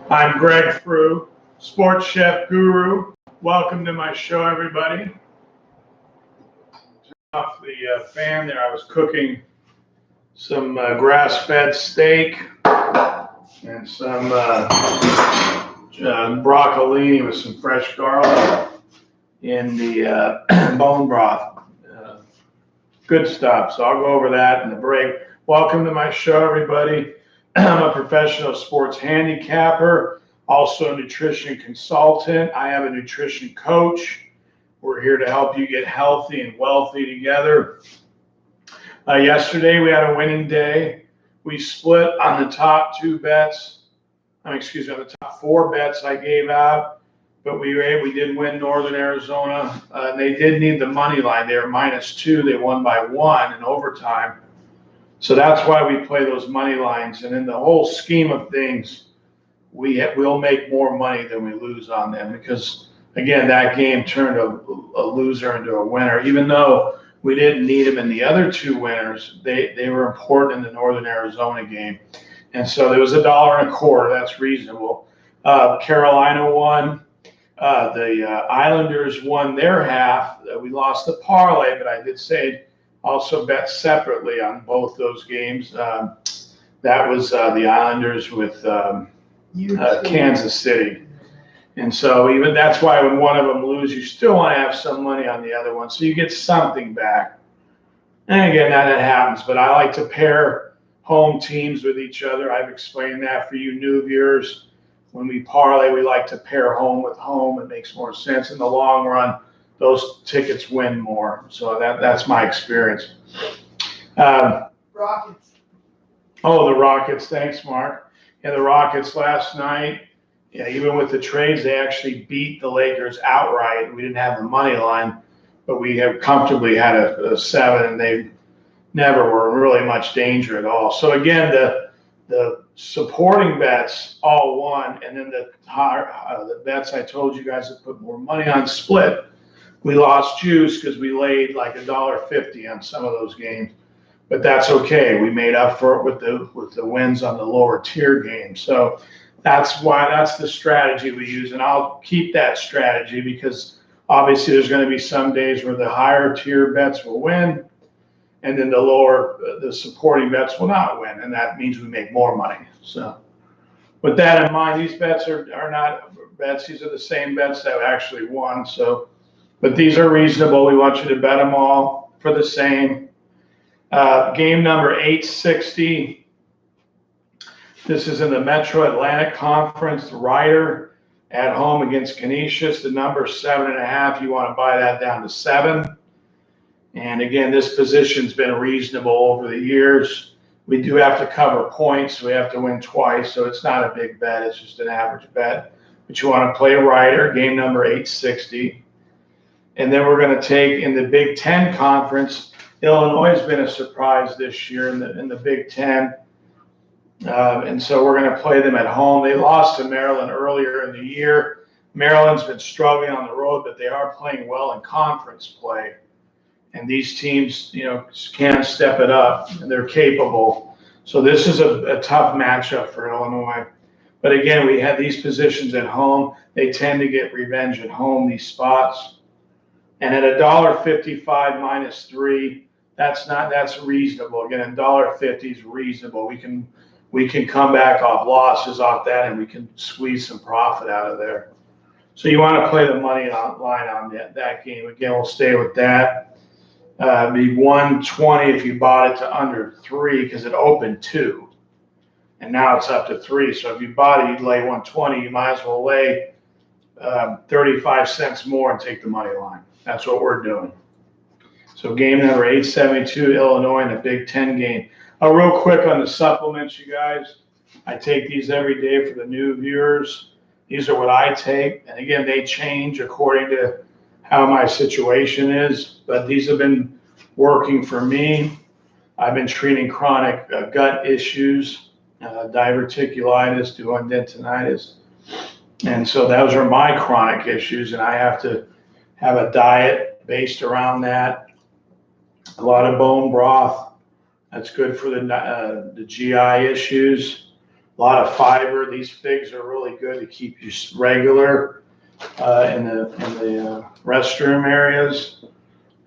I'm Greg Frew, sports chef guru. Welcome to my show, everybody. Off the fan there, I was cooking some grass-fed steak and some broccolini with some fresh garlic in the bone broth. Good stuff. So I'll go over that in the break. Welcome to my show, everybody. I'm a professional sports handicapper, also a nutrition consultant. I have a nutrition coach. We're here to help you get healthy and wealthy together. Yesterday we had a winning day. We split on the top two bets. On the top four bets I gave out, but we did win Northern Arizona. They did need the money line. They were -2. They won by 1 in overtime. So that's why we play those money lines. And in the whole scheme of things, we'll make more money than we lose on them because, again, that game turned a loser into a winner. Even though we didn't need them in the other two winners, they were important in the Northern Arizona game. And so there was $1.25. That's reasonable. Carolina won. The Islanders won their half. We lost the parlay, but I did say also bet separately on both those games. That was the Islanders with Kansas City. And so even that's why when one of them loses, you still want to have some money on the other one. So you get something back. And again, that happens. But I like to pair home teams with each other. I've explained that for you new viewers. When we parlay, we like to pair home with home. It makes more sense in the long run. Those tickets win more. So that's my experience. Rockets. Oh, the Rockets. Thanks, Mark. Yeah, the Rockets last night, yeah, even with the trades, they actually beat the Lakers outright. We didn't have the money line, but we have comfortably had a 7, and they never were in really much danger at all. So again, the supporting bets all won, and then the bets I told you guys to put more money on split. We lost juice because we laid like $1.50 on some of those games, but that's okay. We made up for it with the wins on the lower tier games. So that's the strategy we use, and I'll keep that strategy because obviously there's going to be some days where the higher tier bets will win, and then the supporting bets will not win, and that means we make more money. So with that in mind, these bets are not bets. These are the same bets that actually won. So, but these are reasonable. We want you to bet them all for the same. Game number 860. This is in the Metro Atlantic Conference. Ryder at home against Canisius. The number 7.5. You want to buy that down to 7. And again, this position's been reasonable over the years. We do have to cover points. We have to win twice, so it's not a big bet. It's just an average bet. But you want to play Ryder, game number 860. And then we're going to take in the Big Ten Conference. Illinois has been a surprise this year in the Big Ten. And so we're going to play them at home. They lost to Maryland earlier in the year. Maryland's been struggling on the road, but they are playing well in conference play. And these teams, can step it up, and they're capable. So this is a tough matchup for Illinois. But again, we have these positions at home. They tend to get revenge at home, these spots. And at $1.55 -3, that's reasonable. Again, $1.50 is reasonable. We can come back off losses off that, and we can squeeze some profit out of there. So you want to play the money line on that game. Again, we'll stay with that. Be 120 if you bought it to under 3 because it opened 2, and now it's up to 3. So if you bought it, you'd lay 120. You might as well lay 35 cents more and take the money line. That's what we're doing. So game number 872, Illinois in the Big Ten game. Real quick on the supplements, you guys. I take these every day for the new viewers. These are what I take, and again, they change according to how my situation is, but these have been working for me. I've been treating chronic gut issues, diverticulitis, duodentinitis, and so those are my chronic issues, and I have to have a diet based around that. A lot of bone broth. That's good for the GI issues. a lot of fiber. These figs are really good to keep you regular in the restroom areas.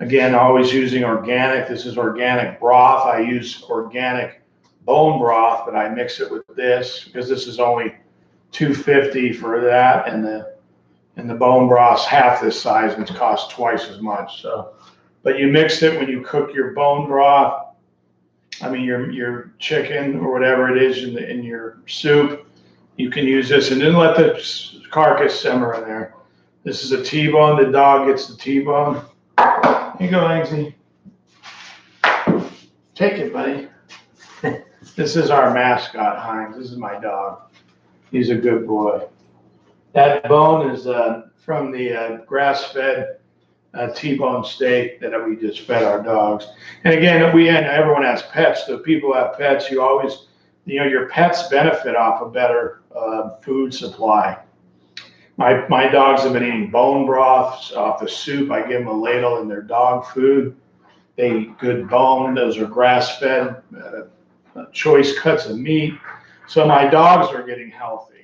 Again, always using organic. This is organic broth. I use organic bone broth, but I mix it with this because this is only $2.50 for that, and the bone broth's half this size and it costs twice as much. So, but you mix it when you cook your bone broth. I mean your chicken or whatever it is in your soup. You can use this, and then let the carcass simmer in there. This is a T-bone. The dog gets the T-bone. Here you go, Eggsy. Take it, buddy. This is our mascot, Heinz. This is my dog. He's a good boy. That bone is from the grass-fed T-bone steak that we just fed our dogs. And again, everyone has pets. So people have pets. You always, your pets benefit off a better food supply. My dogs have been eating bone broths off the soup. I give them a ladle in their dog food. They eat good bone. Those are grass-fed, choice cuts of meat. So my dogs are getting healthy.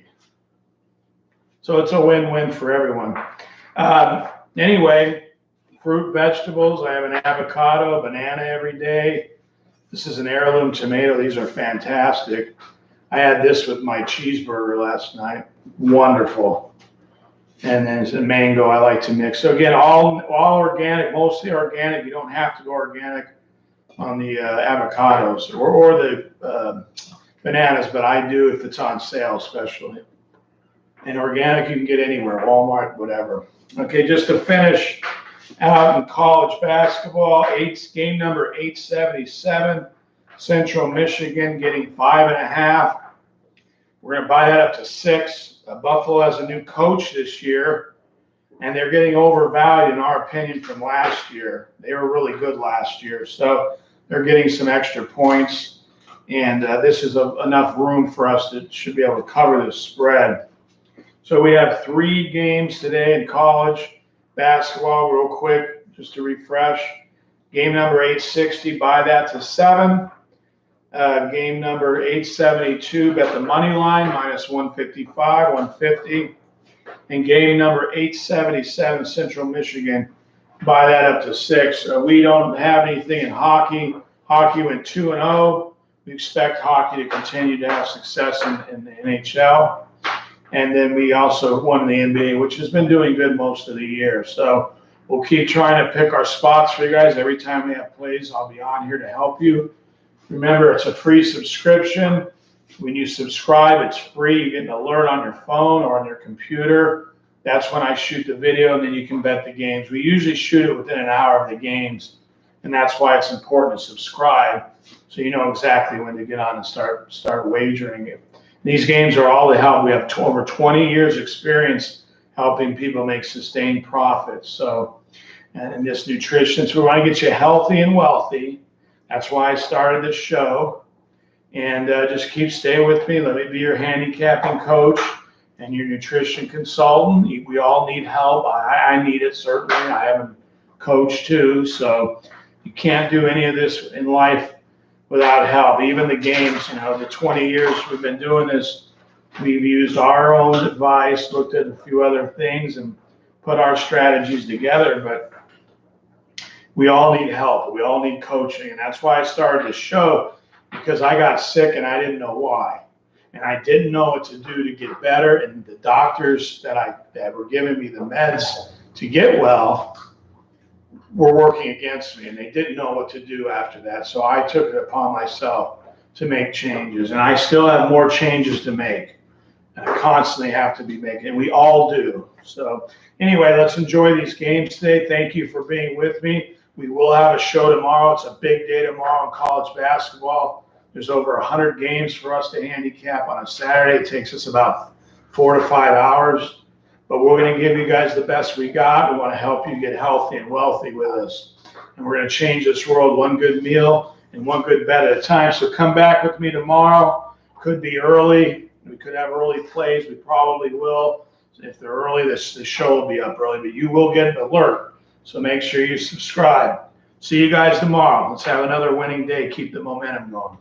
So it's a win-win for everyone. Anyway, fruit, vegetables. I have an avocado, a banana every day. This is an heirloom tomato. These are fantastic. I had this with my cheeseburger last night. Wonderful. And then a mango I like to mix. So again, all organic, mostly organic. You don't have to go organic on the avocados or the bananas, but I do if it's on sale, especially. And organic you can get anywhere, Walmart, whatever. Okay, just to finish out in college basketball, game number 877, Central Michigan getting 5.5. We're going to buy that up to 6. Buffalo has a new coach this year, and they're getting overvalued, in our opinion, from last year. They were really good last year, so they're getting some extra points, and this is enough room for us to should be able to cover this spread. So we have 3 games today in college basketball, real quick, just to refresh. Game number 860, buy that to 7. Game number 872, bet the money line, minus 155, 150. And game number 877, Central Michigan, buy that up to 6. We don't have anything in hockey. Hockey went 2-0. We expect hockey to continue to have success in the NHL. And then we also won the NBA, which has been doing good most of the year. So we'll keep trying to pick our spots for you guys. Every time we have plays, I'll be on here to help you. Remember, it's a free subscription. When you subscribe, it's free. You get an alert on your phone or on your computer. That's when I shoot the video, and then you can bet the games. We usually shoot it within an hour of the games, and that's why it's important to subscribe so you know exactly when to get on and start wagering it. These games are all to help. We have over 20 years experience helping people make sustained profits. So, and this nutrition, so we want to get you healthy and wealthy. That's why I started this show. And just stay with me. Let me be your handicapping coach and your nutrition consultant. We all need help. I need it, certainly. I am a coach too. So you can't do any of this in life without help. Even the games, the 20 years we've been doing this, we've used our own advice, looked at a few other things, and put our strategies together. But we all need help. We all need coaching. And that's why I started this show, because I got sick and I didn't know why. And I didn't know what to do to get better. And the doctors that were giving me the meds to get well were working against me, and they didn't know what to do after that. So I took it upon myself to make changes. And I still have more changes to make. And I constantly have to be making, and we all do. So anyway, let's enjoy these games today. Thank you for being with me. We will have a show tomorrow. It's a big day tomorrow in college basketball. There's over 100 games for us to handicap on a Saturday. It takes us about 4 to 5 hours. But we're going to give you guys the best we got. We want to help you get healthy and wealthy with us. And we're going to change this world one good meal and one good bet at a time. So come back with me tomorrow. Could be early. We could have early plays. We probably will. If they're early, the show will be up early. But you will get an alert. So make sure you subscribe. See you guys tomorrow. Let's have another winning day. Keep the momentum going.